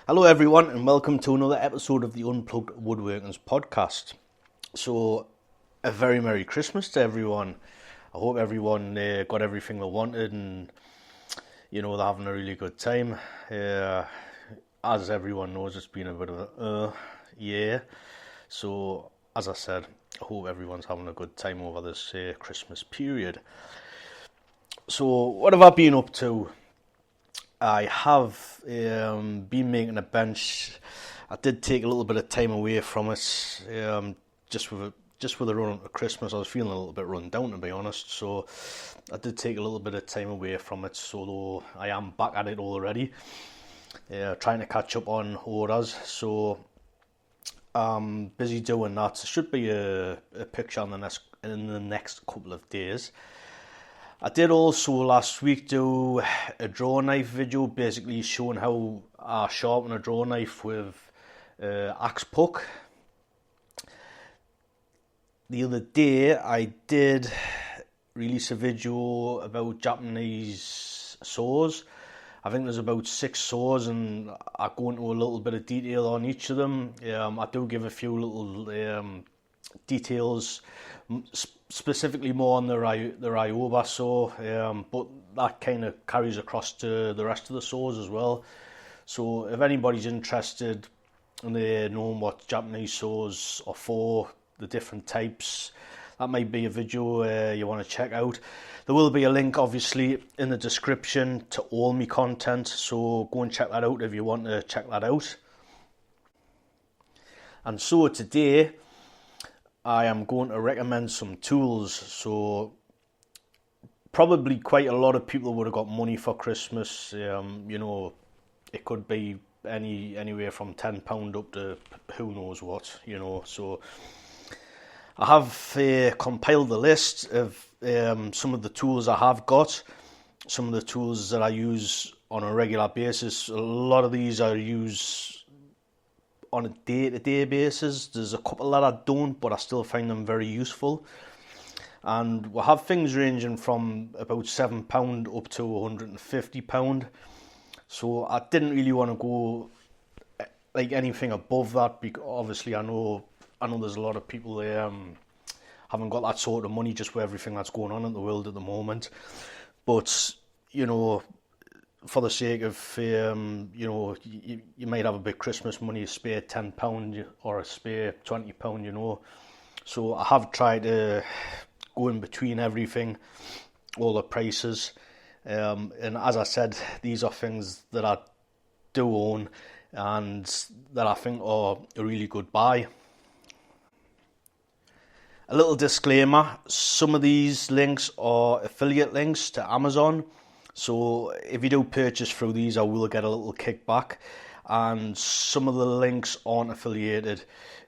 Hello, everyone, and welcome to another episode of the Unplugged Woodworkers podcast. So, a very Merry Christmas to everyone. I hope everyone got everything they wanted and, they're having a really good time. As everyone knows, it's been a bit of a year. So, as I said, I hope everyone's having a good time over this Christmas period. So, what have I been up to? I have been making a bench. I did take a little bit of time away from it, just with the run up to Christmas. I was feeling a little bit run down, to be honest. So I did take a little bit of time away from it. Although I am back at it already, trying to catch up on orders. So I'm busy doing that. There should be a picture in the next couple of days. I did also last week do a draw knife video, basically showing how I sharpen a draw knife with axe puck. The other day I did release a video about Japanese saws. I think there's about 6 saws and I go into a little bit of detail on each of them. I do give a few little details, specifically more on the Ryoba saw, but that kind of carries across to the rest of the saws as well. So if anybody's interested in knowing what Japanese saws are for, the different types, that might be a video you want to check out. There will be a link obviously in the description to all my content, so go and check that out if you want to check that out. And so today I am going to recommend some tools. So probably quite a lot of people would have got money for Christmas. It could be anywhere from £10 up to who knows what. So I have compiled the list of some of the tools I have got, some of the tools that I use on a regular basis. A lot of these I use on a day-to-day basis. There's a couple that I don't, but I still find them very useful. And we'll have things ranging from about £7 up to £150. So I didn't really want to go like anything above that, because obviously I know there's a lot of people there haven't got that sort of money just with everything that's going on in the world at the moment. But for the sake of, you might have a bit of Christmas money, spare £10 or a spare £20, So I have tried to go in between everything, all the prices. And as I said, these are things that I do own and that I think are a really good buy. A little disclaimer, some of these links are affiliate links to Amazon. So if you do purchase through these, I will get a little kickback, and some of the links aren't affiliated.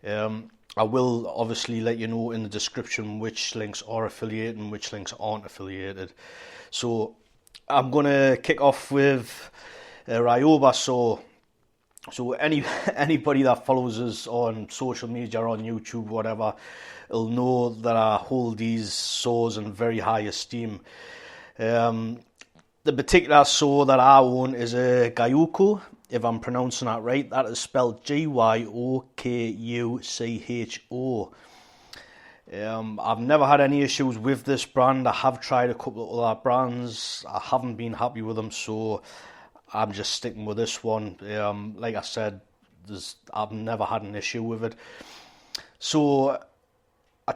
I will obviously let you know in the description which links are affiliated and which links aren't affiliated. So I'm going to kick off with Ryoba saw. So anybody that follows us on social media, on YouTube, whatever, will know that I hold these saws in very high esteem. The particular saw that I own is a Gyuko, if I'm pronouncing that right. That is spelled Gyukucho. I've never had any issues with this brand. I have tried a couple of other brands. I haven't been happy with them, so I'm just sticking with this one. Like I said, I've never had an issue with it. So I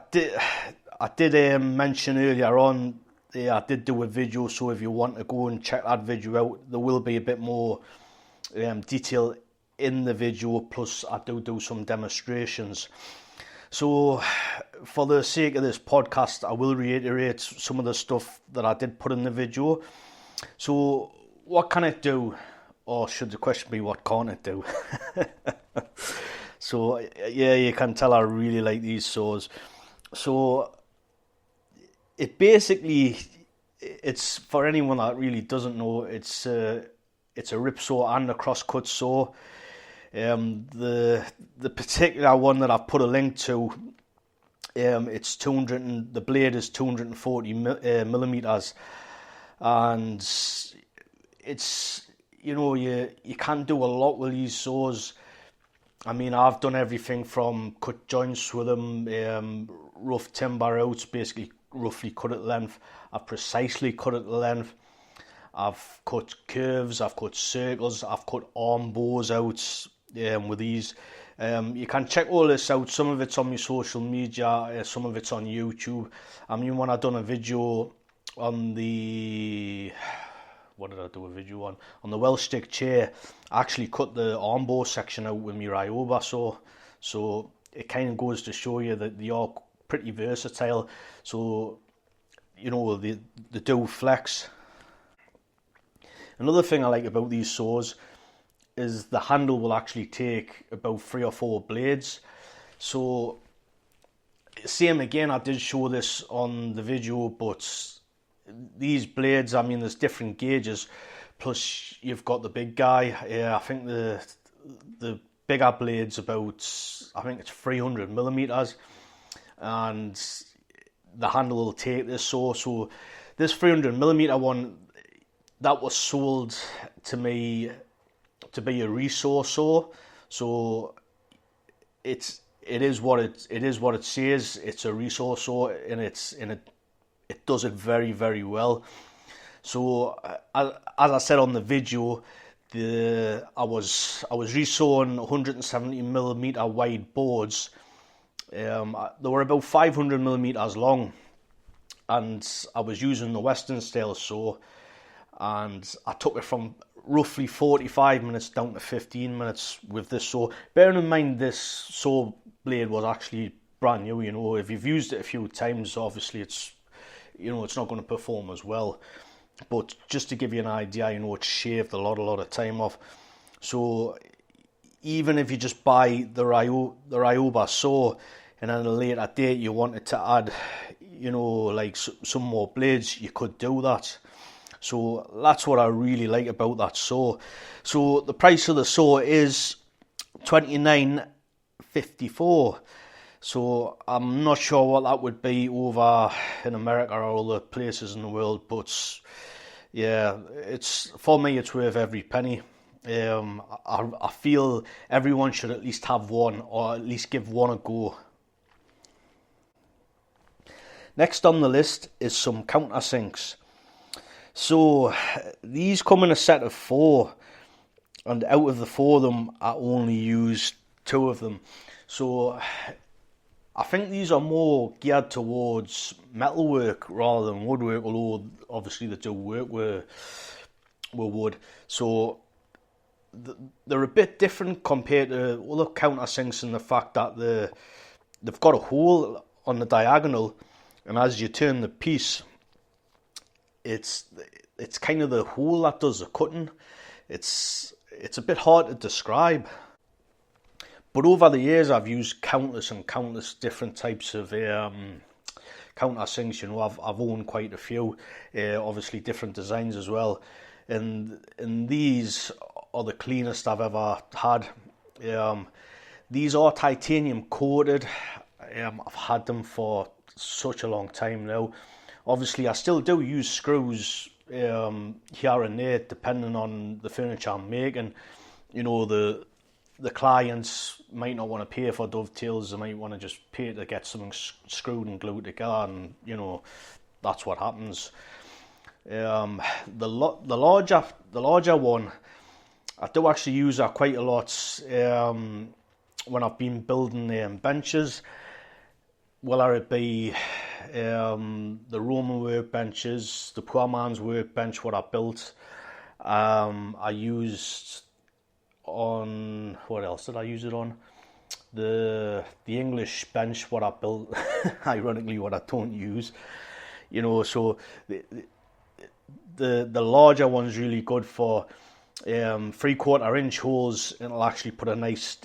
did mention earlier on, I did do a video, so if you want to go and check that video out, there will be a bit more detail in the video, plus I do some demonstrations. So for the sake of this podcast, I will reiterate some of the stuff that I did put in the video. So what can it do? Or should the question be, what can't it do? So yeah, you can tell I really like these saws. So it basically, it's for anyone that really doesn't know, it's a rip saw and a crosscut saw. The particular one that I've put a link to, it's 200 and the blade is 240 millimeters, and it's you can do a lot with these saws. I mean, I've done everything from cut joints with them, rough timber outs, basically roughly cut at length. I've precisely cut at the length. I've cut curves, I've cut circles, I've cut arm bows out with these. You can check all this out. Some of it's on my social media, some of it's on YouTube. I mean, when I done a video on what did I do a video on? On the Welsh stick chair, I actually cut the arm bow section out with my Ryoba saw. So it kind of goes to show you that they are pretty versatile. So, they do flex. Another thing I like about these saws is the handle will actually take about 3 or 4 blades. So same again, I did show this on the video, but these blades, I mean, there's different gauges, plus you've got the big guy. I think the bigger blade's about, I think it's 300 millimeters, and the handle will take this saw. So this 300 millimeter one, that was sold to me to be a resource saw. So it is what it says. It's a resource saw, and it does it very, very well. So as I said on the video, I was resawing 170 millimeter wide boards. They were about 500 millimeters long, and I was using the Western style saw, and I took it from roughly 45 minutes down to 15 minutes with this saw. Bearing in mind this saw blade was actually brand new. If you've used it a few times, obviously it's not going to perform as well. But just to give you an idea, it shaved a lot of time off. So even if you just buy the Ryoba saw, and at a later date you wanted to add, like some more blades, you could do that. So that's what I really like about that saw. So the price of the saw is $29.54. So I'm not sure what that would be over in America or other places in the world, but yeah, for me it's worth every penny. I feel everyone should at least have one, or at least give one a go. Next on the list is some countersinks. So these come in a set of 4, and out of the 4 of them, I only used 2 of them. So I think these are more geared towards metalwork rather than woodwork, although obviously they do work with wood. So they're a bit different compared to other countersinks in the fact that they've got a hole on the diagonal, and as you turn the piece, it's kind of the hole that does the cutting. It's a bit hard to describe. But over the years, I've used countless different types of countersinks. I've owned quite a few, obviously different designs as well. And these are the cleanest I've ever had. These are titanium coated. I've had them for such a long time now. Obviously, I still do use screws here and there, depending on the furniture I'm making. The clients might not want to pay for dovetails. They might want to just pay to get something screwed and glued together, and that's what happens. The larger one, I do actually use that quite a lot when I've been building benches. Whether it be the Roman workbenches, the poor man's workbench, what I built. I used on, what else did I use it on? The English bench, what I built, ironically what I don't use. So the larger one's really good for 3/4 inch holes, and it'll actually put a nice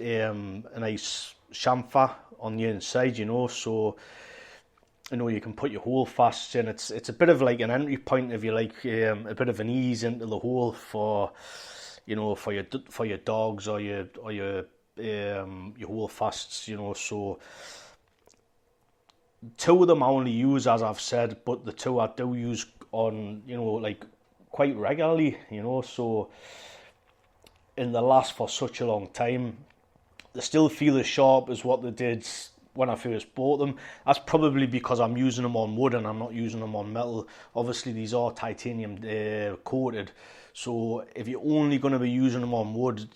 chamfer on the inside, so you can put your hole fast in. It's a bit of like an entry point, if you like, a bit of an ease into the hole for for your dogs or your hole fasts, So 2 of them I only use, as I've said, but the 2 I do use on like quite regularly, So and they last for such a long time. They still feel as sharp as what they did when I first bought them. That's probably because I'm using them on wood and I'm not using them on metal. Obviously these are titanium coated, so if you're only going to be using them on wood,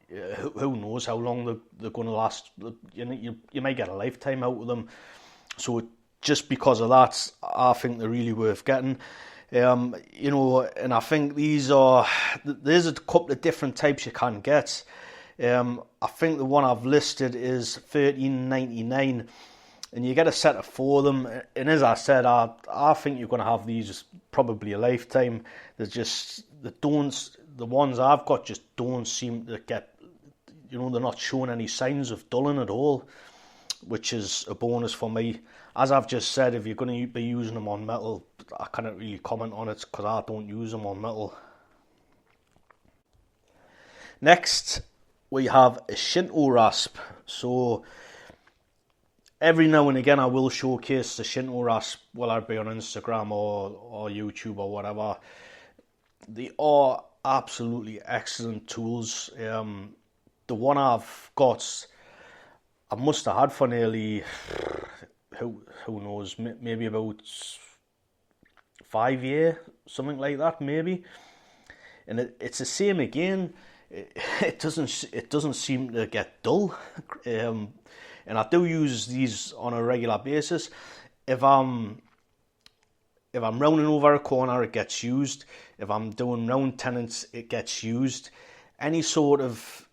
who knows how long they're going to last. You might get a lifetime out of them. So just because of that, I think they're really worth getting. And I think there's a couple of different types you can get. I think the one I've listed is $13.99, and you get a set of 4 of them. And as I said, I think you're going to have these probably a lifetime. The ones I've got just don't seem to get, they're not showing any signs of dulling at all, which is a bonus for me. As I've just said, if you're going to be using them on metal, I cannot really comment on it because I don't use them on metal. Next, we have a Shinto rasp. So every now and again I will showcase the Shinto rasp, whether it be on Instagram or YouTube or whatever. They are absolutely excellent tools. The one I've got, I must have had for nearly, who knows, maybe about 5 years, something like that, maybe. And it's the same again. It doesn't seem to get dull, and I do use these on a regular basis. If I'm rounding over a corner, it gets used. If I'm doing round tenants, it gets used. Any sort of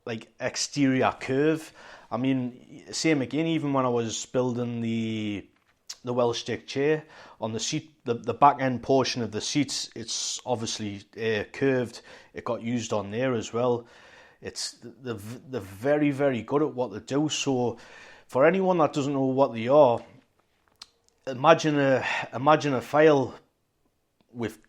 like exterior curve. I mean, same again. Even when I was building the Welsh stick chair, on the seat, the back end portion of the seats, it's obviously curved. It got used on there as well. They're very, very good at what they do. So for anyone that doesn't know what they are, imagine a file with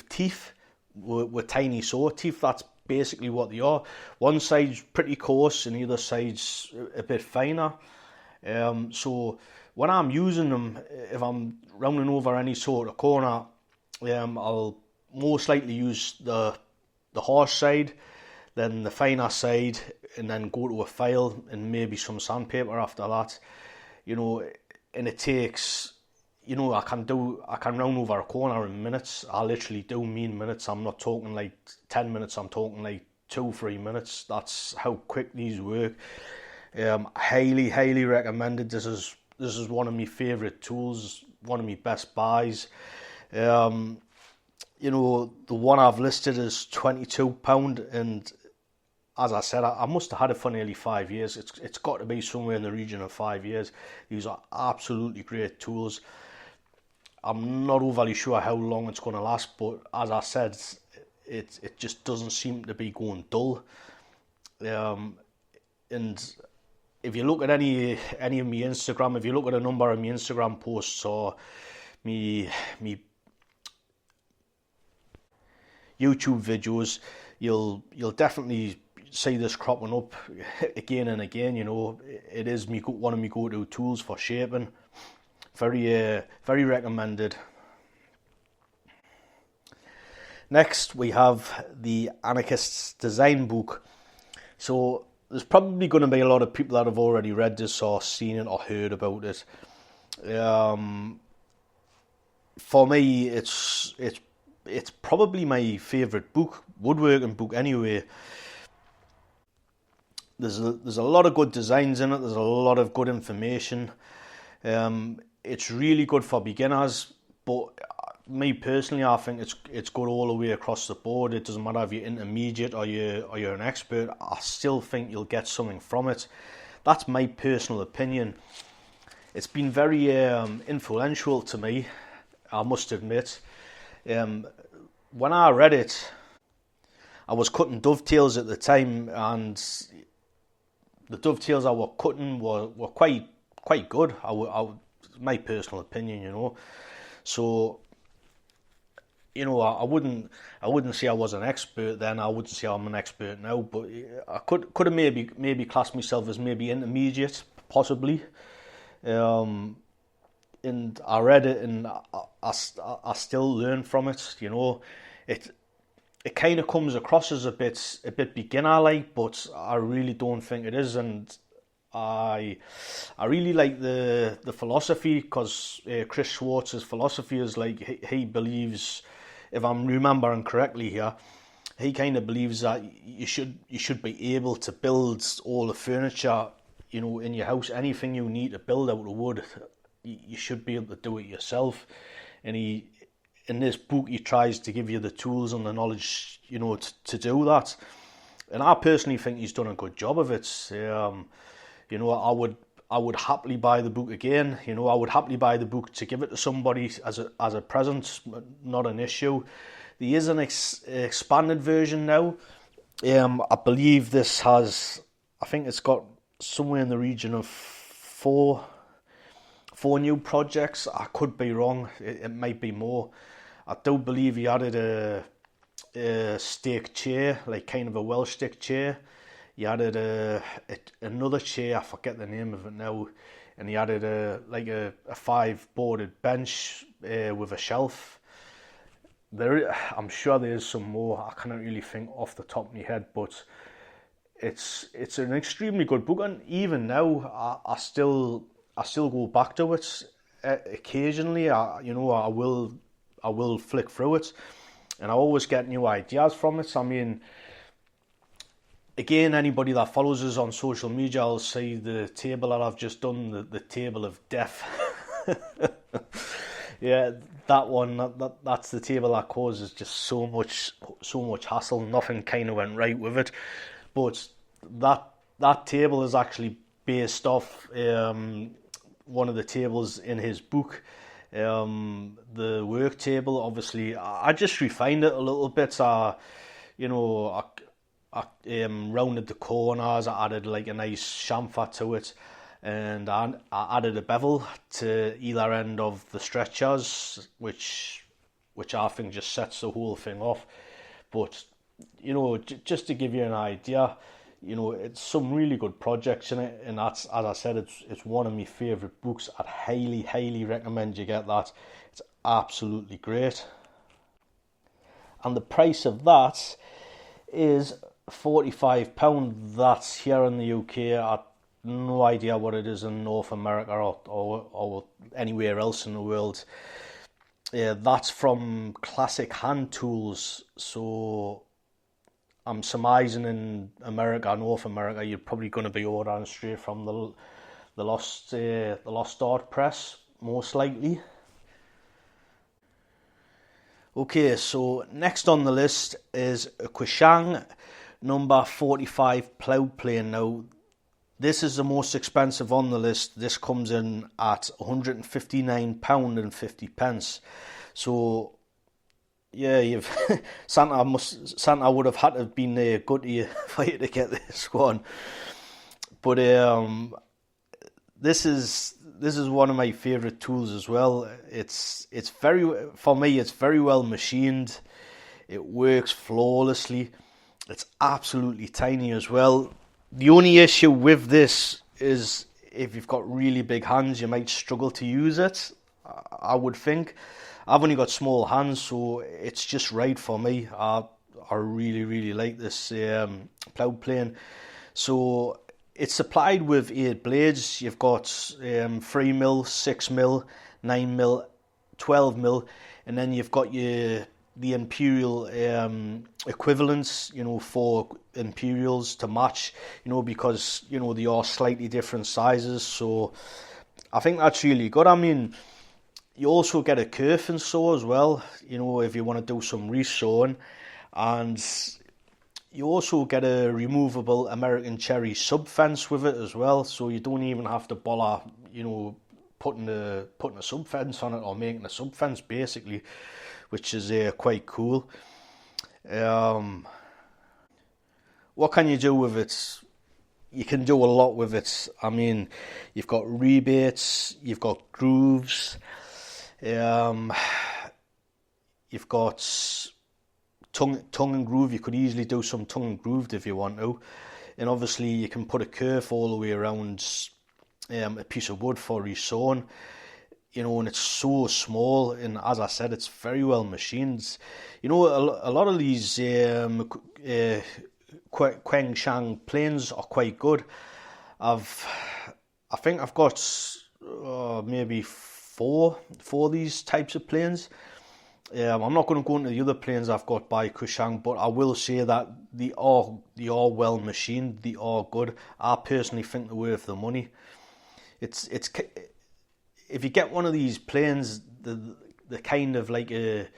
teeth, with tiny saw teeth. That's basically what they are. One side's pretty coarse and the other side's a bit finer. So when I'm using them, if I'm rounding over any sort of corner, I'll most likely use the harsh side, then the finer side, and then go to a file and maybe some sandpaper after that. And it takes, I can round over a corner in minutes. I literally do mean minutes. I'm not talking like 10 minutes. I'm talking like 2-3 minutes. That's how quick these work. Highly, highly recommended. This is one of my favourite tools, one of my best buys. The one I've listed is £22, and as I said, I must have had it for nearly 5 years. It's got to be somewhere in the region of 5 years. These are absolutely great tools. I'm not overly sure how long it's going to last, but as I said, it just doesn't seem to be going dull. And if you look at any of my Instagram, if you look at a number of my Instagram posts or me YouTube videos, you'll definitely see this cropping up again and again. It is one of my go-to tools for shaping. Very recommended. Next, we have the Anarchist's Design Book. So there's probably going to be a lot of people that have already read this or seen it or heard about it. For me, it's probably my favourite book, woodworking book anyway. There's a lot of good designs in it. There's a lot of good information. It's really good for beginners, but me personally, I think it's good all the way across the board. It doesn't matter if you're intermediate or you're an expert. I still think you'll get something from it. That's my personal opinion. It's been very influential to me, I must admit. When I read it, I was cutting dovetails at the time, and the dovetails I were cutting were quite good. My personal opinion, So, I wouldn't say I was an expert then. I wouldn't say I'm an expert now, but I could have maybe classed myself as maybe intermediate, possibly. And I read it, and I still learn from it. it kind of comes across as a bit beginner like, but I really don't think it is, and I really like the philosophy, because Chris Schwartz's philosophy is like he believes, if I'm remembering correctly here, he kind of believes that you should be able to build all the furniture, in your house. Anything you need to build out of wood, you should be able to do it yourself. And in this book, he tries to give you the tools and the knowledge, to do that. And I personally think he's done a good job of it. I would happily buy the book again. I would happily buy the book to give it to somebody as a present, not an issue. There is an expanded version now. I believe this has, I think it's got somewhere in the region of four new projects. I could be wrong. It might be more. I do believe he added a stake chair, like kind of a Welsh stick chair. He added another chair, I forget the name of it now, and he added a 5-boarded bench with a shelf. I'm sure there's some more. I can't really think off the top of my head, but it's an extremely good book, and even now I still go back to it occasionally. I will flick through it, and I always get new ideas from it. I mean, again, anybody that follows us on social media will see the table that I've just done, the table of death. Yeah, that one, that's the table that causes just so much hassle. Nothing kind of went right with it. But that table is actually based off one of the tables in his book, the work table. Obviously, I just refined it a little bit. I rounded the corners. I added like a nice chamfer to it, and I added a bevel to either end of the stretchers, which I think just sets the whole thing off. But just to give you an idea, it's some really good projects in it, and that's, as I said, it's one of my favourite books. I'd highly recommend you get that. It's absolutely great. And the price of that is £45. That's here in the UK. I have no idea what it is in North America or anywhere else in the world. That's from Classic Hand Tools. So I'm surmising in North America, you're probably going to be ordering straight from the Lost Art Press, most likely. Okay, so next on the list is a Quishang number 45 plough plane. Now, this is the most expensive on the list. This comes in at £159.50. So, yeah, Santa would have had to have been good to you for you to get this one. But this is one of my favourite tools as well. It's very well machined. It works flawlessly. It's absolutely tiny as well. The only issue with this is if you've got really big hands, you might struggle to use it, I would think. I've only got small hands, so it's just right for me. I really like this plough plane. So it's supplied with 8 blades. You've got 3mm, 6mm, 9mm, 12mm, and then you've got the imperial equivalents, 4 imperials to match, because they are slightly different sizes. So I think that's really good. I mean, you also get a kerf saw as well, if you want to do some resawing, and you also get a removable American Cherry sub fence with it as well, so you don't even have to bother, putting a sub fence on it, or making a sub fence basically, which is quite cool. What can you do with it? You can do a lot with it. I mean, you've got rebates, you've got grooves, you've got tongue and groove. You could easily do some tongue and grooved if you want to, and obviously you can put a kerf all the way around a piece of wood for resawing. and it's so small, and as I said, it's very well machined. A lot of these Quengshan planes are quite good. I think I've got maybe four of these types of planes. I'm not going to go into the other planes I've got by Kushang, but I will say that they are well machined. They are good. I personally think they're worth the money. It's if you get one of these planes, the kind of like a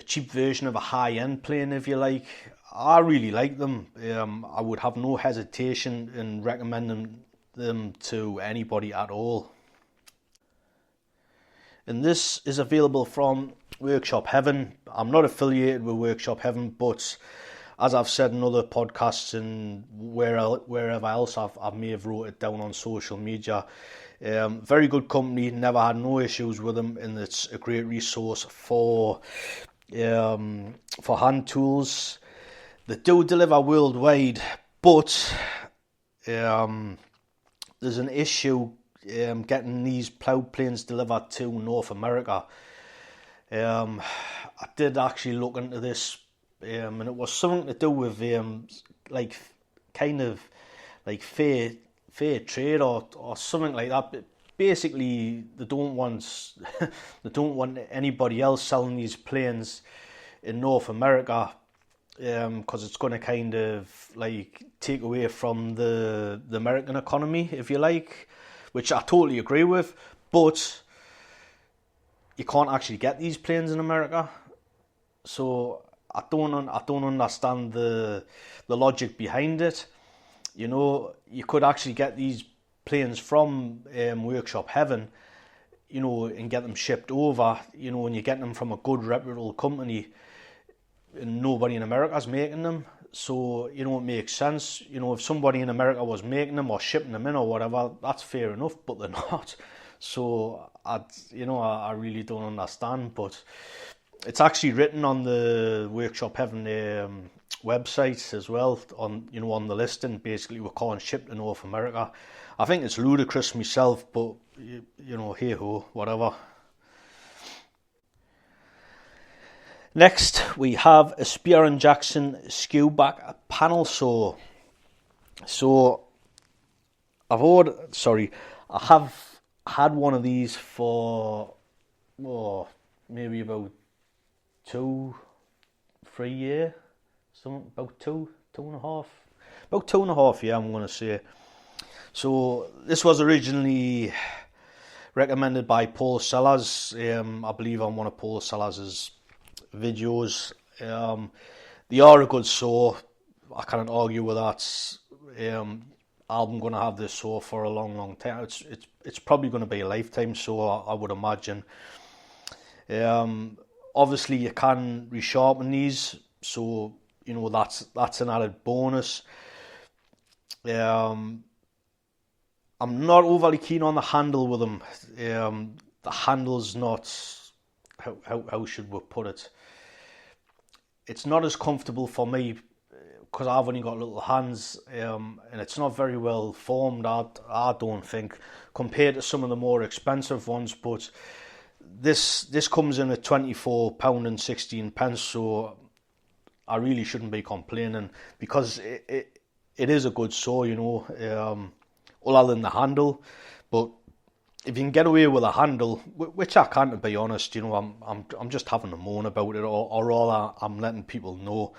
cheap version of a high-end plane, if you like. I really like them. I would have no hesitation in recommending them to anybody at all. And this is available from Workshop Heaven. I'm not affiliated with Workshop Heaven, but as I've said in other podcasts and wherever else I may have wrote it down on social media, very good company, never had no issues with them, and it's a great resource for hand tools. They do deliver worldwide, but there's an issue getting these plough planes delivered to North America. I did actually look into this, and it was something to do with fair trade or something like that. But basically, they don't want anybody else selling these planes in North America, because it's going to kind of like take away from the American economy, if you like, which I totally agree with. But you can't actually get these planes in America, so I don't understand the logic behind it. You could actually get these planes from Workshop Heaven, and get them shipped over, and you're getting them from a good reputable company, and nobody in America is making them. So, it makes sense. If somebody in America was making them or shipping them in or whatever, that's fair enough, but they're not. So, I really don't understand. But it's actually written on the Workshop Heaven website as well, on the listing. Basically, we can't ship to North America. I think it's ludicrous myself, but hey ho, whatever. Next, we have a Spear & Jackson Skewback panel saw. So, I have had one of these for maybe about 2-3 years, about 2.5 years, I'm going to say. So, this was originally recommended by Paul Sellers. I believe on one of Paul Sellers' videos. They are a good saw. I can't argue with that. I'm going to have this saw for a long time. It's probably going to be a lifetime saw, I would imagine. Obviously you can resharpen these, so that's an added bonus. I'm not overly keen on the handle with them. The handle's not, how should we put it? It's not as comfortable for me because I've only got little hands, and it's not very well formed, I don't think, compared to some of the more expensive ones. But this comes in at £24.16, so I really shouldn't be complaining, because it is a good saw, other than the handle. But if you can get away with a handle, which I can't, to be honest, I'm just having a moan about it, or rather, I'm letting people know.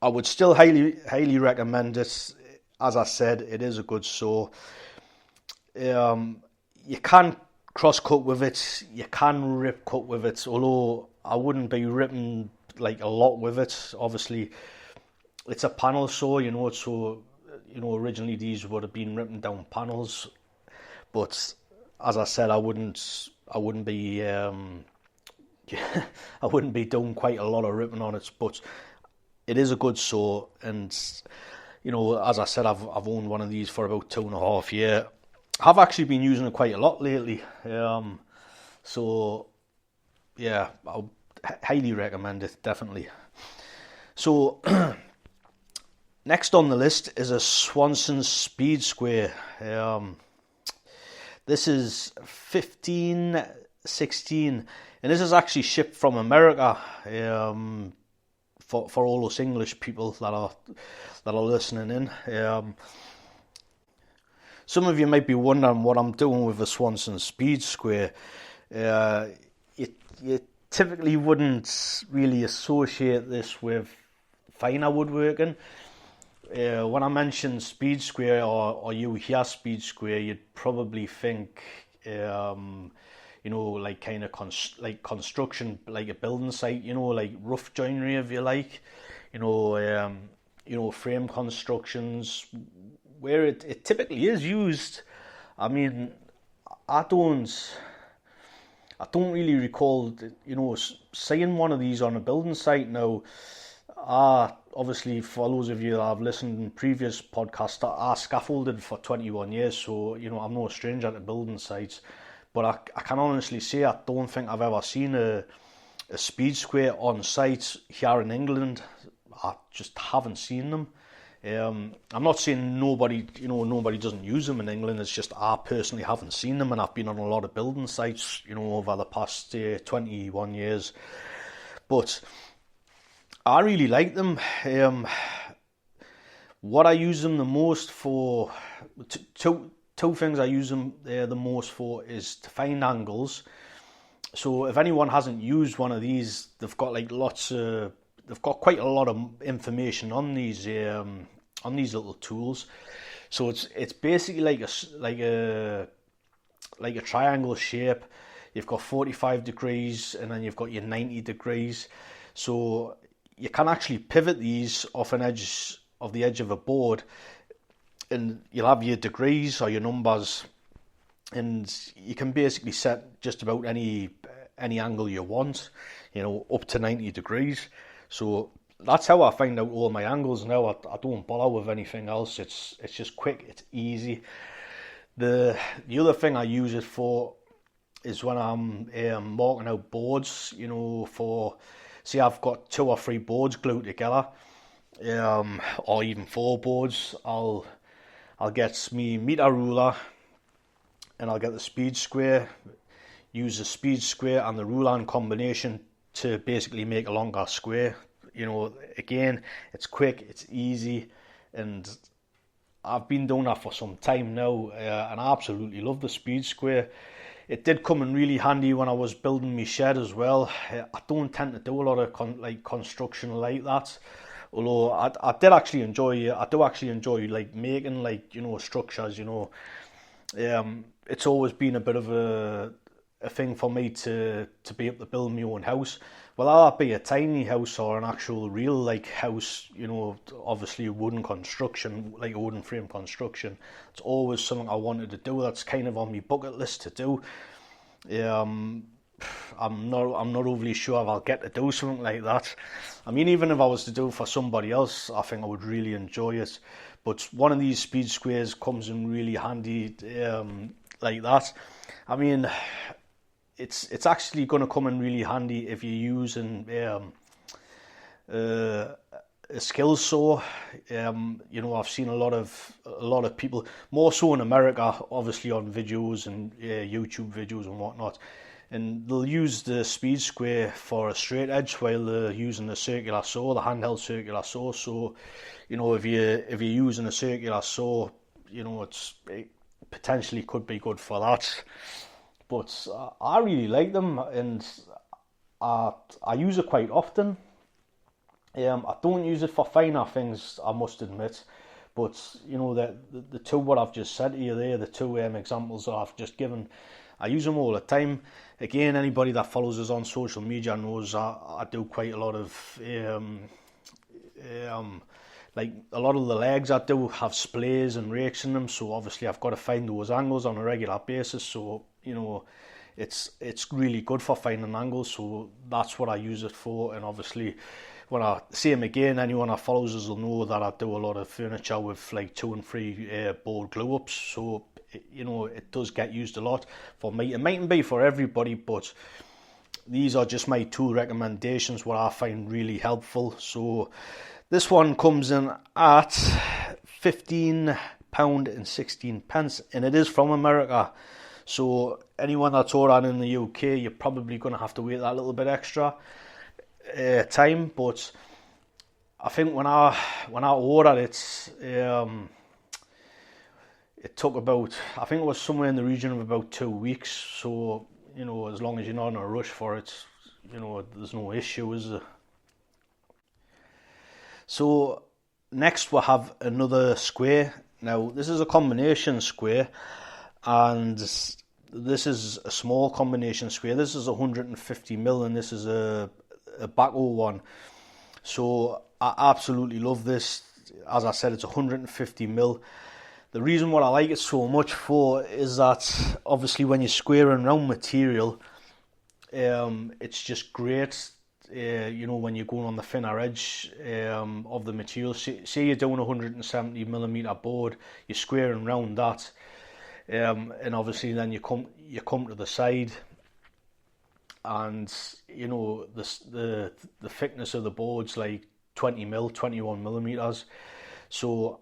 I would still highly recommend it. As I said, it is a good saw. You can cross cut with it, you can rip cut with it, although I wouldn't be ripping like a lot with it. Obviously, it's a panel saw, so originally these would have been ripping down panels. But as I said, I wouldn't be I wouldn't be doing quite a lot of ripping on it. But it is a good saw, and as I said, I've owned one of these for about 2.5 years. I've actually been using it quite a lot lately. So yeah, I'll highly recommend it, definitely. So next on the list is a Swanson Speed Square. This is 1516, and this is actually shipped from America. For all those English people that are listening in. Some of you might be wondering what I'm doing with the Swanson Speed Square. You typically wouldn't really associate this with finer woodworking. When I mention Speed Square or you hear Speed Square, you'd probably think, like kind of like construction, like a building site, like rough joinery, if you like, frame constructions, where it typically is used. I mean, I don't really recall, seeing one of these on a building site now. Obviously, for those of you that have listened in previous podcasts, I scaffolded for 21 years, so, I'm no stranger to building sites. But I can honestly say I don't think I've ever seen a Speed Square on site here in England. I just haven't seen them. I'm not saying nobody doesn't use them in England. It's just I personally haven't seen them, and I've been on a lot of building sites, over the past 21 years. But I really like them. What I use them the most for, two things I use them the most for is to find angles. So if anyone hasn't used one of these, they've got quite a lot of information on these little tools. So it's basically like a triangle shape. You've got 45 degrees and then you've got your 90 degrees. So you can actually pivot these off the edge of a board, and you'll have your degrees or your numbers, and you can basically set just about any angle you want, up to 90 degrees. So that's how I find out all my angles now. I don't bother with anything else. It's just quick, it's easy. The other thing I use it for is when I'm marking out boards, say I've got 2 or 3 boards glued together, or even 4 boards. I'll get me meter ruler, and I'll get the Speed Square, use the Speed Square and the ruler in combination to basically make a longer square. Again, it's quick, it's easy, and I've been doing that for some time now, and I absolutely love the Speed Square. It did come in really handy when I was building my shed as well. I don't tend to do a lot of construction like that, although I do actually enjoy like making structures. It's always been a bit of a thing for me to be able to build my own house. Whether that be a tiny house or an actual real house, obviously a wooden construction, like a wooden frame construction, it's always something I wanted to do. That's kind of on my bucket list to do. I'm not overly sure if I'll get to do something like that. I mean, even if I was to do it for somebody else, I think I would really enjoy it. But one of these Speed Squares comes in really handy like that. I mean, it's actually going to come in really handy if you're using a skill saw. I've seen a lot of people, more so in America, obviously on videos and YouTube videos and whatnot, and they'll use the Speed Square for a straight edge while they're using the circular saw, the handheld circular saw. So, if you're using a circular saw, it potentially could be good for that. But I really like them, and I use it quite often. I don't use it for finer things, I must admit. But the two what I've just said to you there, the two examples that I've just given, I use them all the time. Again, anybody that follows us on social media knows I do quite a lot of like a lot of the legs I do have splays and rakes in them, so obviously I've got to find those angles on a regular basis. So it's really good for finding angles, so that's what I use it for. And obviously, when I see them again, anyone that follows us will know that I do a lot of furniture with like 2 and 3 board glue ups, so it does get used a lot. For me, it mightn't be for everybody, but these are just my 2 recommendations, what I find really helpful. So this one comes in at £15.16, and it is from America. So anyone that's ordering in the UK, you're probably going to have to wait that little bit extra time. But I think when I ordered it, it took about, I think it was somewhere in the region of about 2 weeks. So, as long as you're not in a rush for it, there's no issue, is there? So next we have another square. Now this is a combination square, and this is a small combination square. This is 150mm, and this is a Bahco one. So I absolutely love this. As I said, it's 150mm. The reason what I like it so much for is that obviously when you're squaring round material, it's just great. When you're going on the thinner edge of the material. Say you're doing a 170mm board, you're squaring round that, and obviously then you come to the side, and the thickness of the board's like 20mm, 21mm. So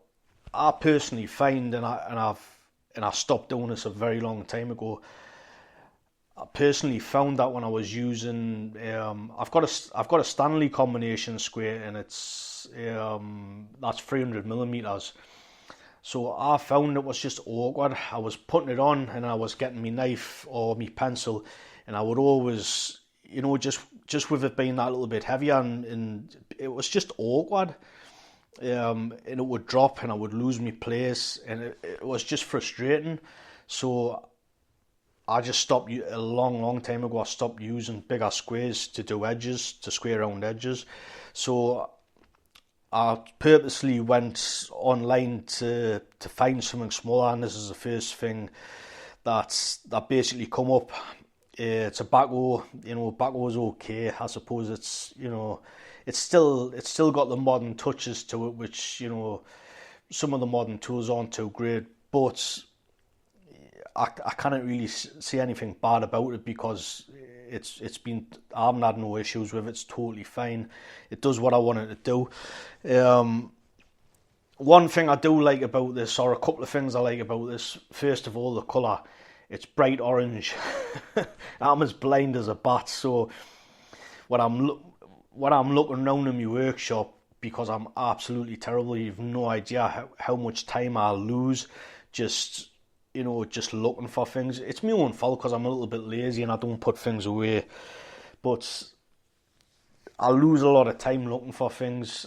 I personally find, and I stopped doing this a very long time ago. I personally found that when I was using, I've got a Stanley combination square, and it's that's 300mm. So I found it was just awkward. I was putting it on, and I was getting my knife or my pencil, and I would always, just with it being that little bit heavier, and it was just awkward. And it would drop, and I would lose my place, and it was just frustrating. So I just stopped a long time ago. I stopped using bigger squares to do edges, to square round edges. So I purposely went online to find something smaller, and this is the first thing that basically come up. It's a Bahco. Bahco is okay. I suppose it's it's still got the modern touches to it, which some of the modern tools aren't too great, but I can't really see anything bad about it, because I haven't had no issues with it. It's totally fine. It does what I want it to do. One thing I do like about this, or a couple of things I like about this, first of all, the colour. It's bright orange. I'm as blind as a bat, so when I'm looking around in my workshop, because I'm absolutely terrible, you've no idea how much time I lose just looking for things. It's my own fault because I'm a little bit lazy and I don't put things away, but I lose a lot of time looking for things.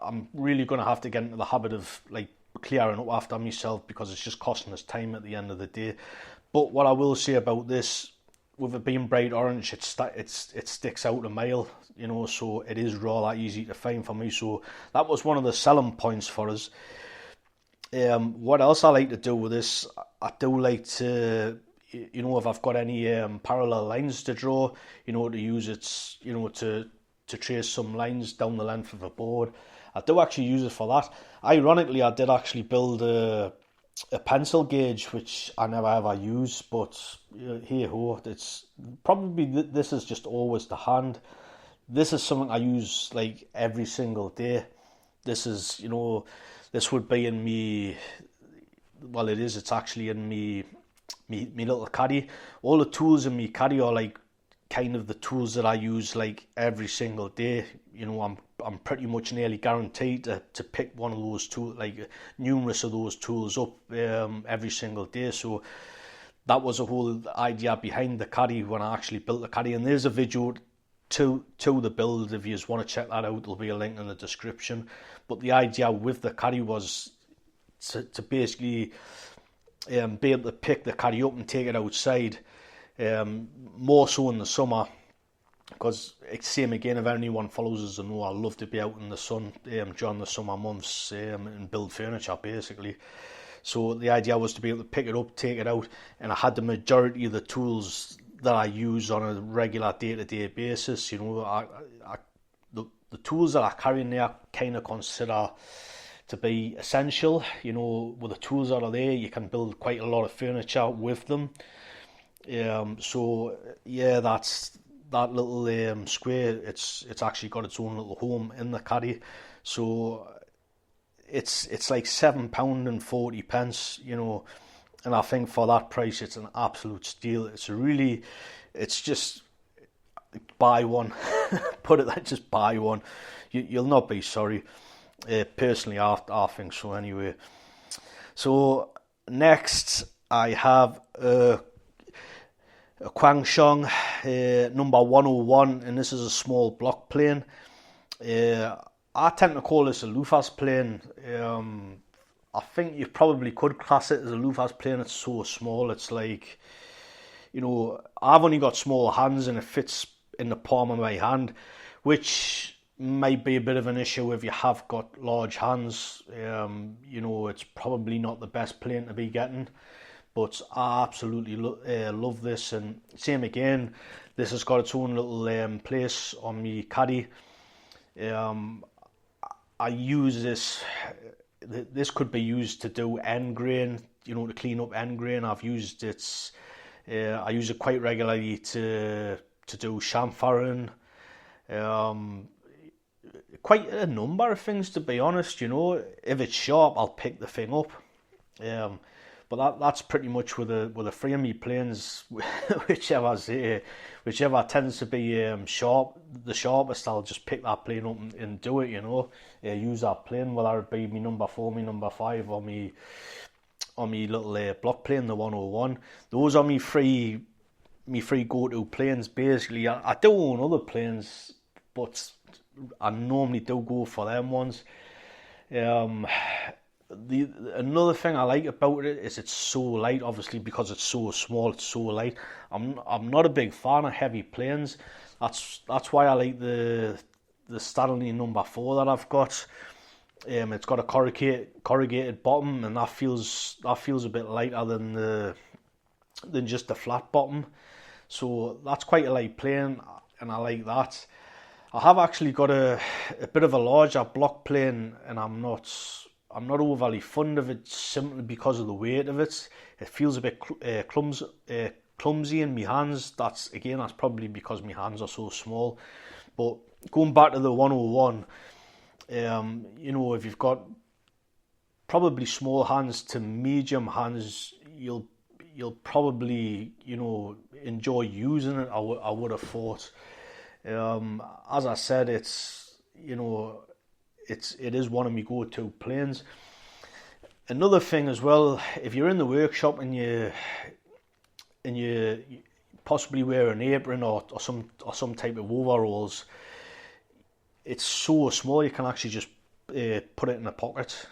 I'm really going to have to get into the habit of like clearing up after myself, because it's just costing us time at the end of the day. But what I will say about this, with it being bright orange, it sticks out a mile, so it is rather easy to find for me. So that was one of the selling points for us. What else I like to do with this, I do like to, if I've got any parallel lines to draw, to use it, to trace some lines down the length of a board. I do actually use it for that. Ironically, I did actually build a pencil gauge, which I never ever use, but hey ho, it's probably, this is just always to hand. This is something I use like every single day. This is, this would be in me, well it's actually in me little caddy. All the tools in me caddy are like kind of the tools that I use like every single day. I'm pretty much nearly guaranteed to pick one of those tools, like numerous of those tools up every single day. So that was the whole idea behind the caddy when I actually built the caddy. And there's a video to the build. If you just want to check that out, there'll be a link in the description. But the idea with the caddy was to basically be able to pick the caddy up and take it outside, more so in the summer, because it's same again, if anyone follows us, I know I love to be out in the sun during the summer months and build furniture basically. So the idea was to be able to pick it up, take it out, and I had the majority of the tools that I use on a regular day-to-day basis. The tools that I carry in there I kind of consider to be essential. With the tools that are there, you can build quite a lot of furniture with them. So yeah, that's that little square. It's actually got its own little home in the caddy. So it's like £7.40. and I think for that price, it's an absolute steal. It's just buy one. Put it that, just buy one. You'll not be sorry. Personally, I think so anyway. So next, I have a Kwangsong number 101, and this is a small block plane. I tend to call this a Lufas plane. I think you probably could class it as a Lufas plane. It's so small. It's like, I've only got small hands and it fits in the palm of my hand, which might be a bit of an issue if you have got large hands. It's probably not the best plane to be getting, but I absolutely love this. And same again, this has got its own little place on me caddy. I use this. This could be used to do end grain, to clean up end grain. I've used it. I use it quite regularly to do chamfering. Quite a number of things, to be honest. If it's sharp, I'll pick the thing up. But that's pretty much with the three of me planes. whichever tends to be sharp, the sharpest, I'll just pick that plane up and do it. Use that plane, whether it be me number 4, me number 5, or me little block plane, the 101. Those are me three go-to planes. Basically, I do own other planes, but I normally do go for them ones. Another thing I like about it is it's so light. Obviously, because it's so small, it's so light. I'm not a big fan of heavy planes. That's why I like the Stanley number 4 that I've got. It's got a corrugated bottom, and that feels a bit lighter than just the flat bottom. So that's quite a light plane, and I like that. I have actually got a bit of a larger block plane, and I'm not overly fond of it simply because of the weight of it. It feels a bit clumsy in my hands. That's probably because my hands are so small. But going back to the 101, if you've got probably small hands to medium hands, you'll probably enjoy using it. I would have thought. As I said, it is one of my go-to planes. Another thing as well, if you're in the workshop and you possibly wear an apron or some type of overalls, it's so small you can actually just put it in a pocket,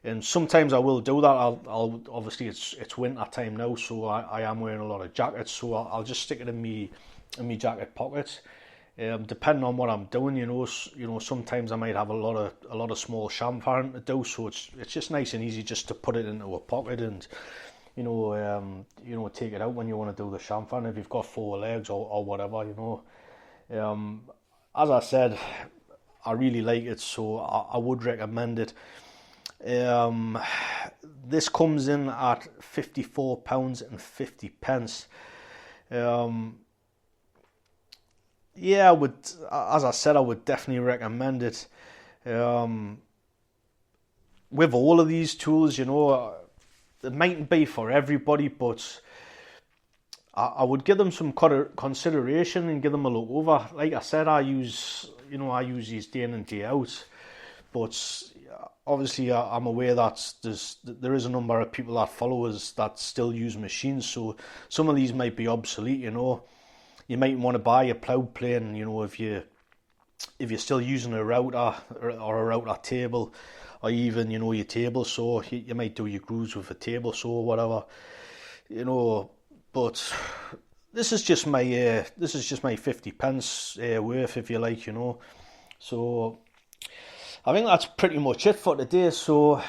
And sometimes I will do that. I'll obviously it's winter time now, so I am wearing a lot of jackets, so I'll just stick it in my jacket pockets. Depending on what I'm doing, sometimes I might have a lot of small chamfering to do, so it's just nice and easy just to put it into a pocket and take it out when you want to do the chamfering if you've got 4 legs or whatever. As I said, I really like it, so I would recommend it. This comes in at £54.50. Yeah, I would. As I said, I would definitely recommend it. With all of these tools, it mightn't be for everybody, but I would give them some consideration and give them a look over. Like I said, I use these day in and day out, but obviously I'm aware that there is a number of people that follow us that still use machines, so some of these might be obsolete. You might want to buy a plough plane, if you're still using a router or a router table, or even your table saw. You might do your grooves with a table saw or whatever, But this is just my 50p worth, if you like, So I think that's pretty much it for today. So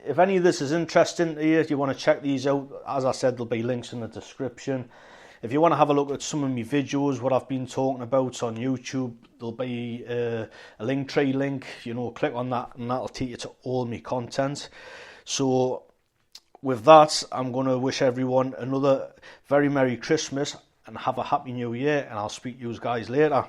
if any of this is interesting to you, if you want to check these out, as I said, there'll be links in the description. If you want to have a look at some of my videos, what I've been talking about on YouTube, there'll be a Linktree link. Click on that and that'll take you to all my content. So with that, I'm going to wish everyone another very Merry Christmas and have a Happy New Year, and I'll speak to you guys later.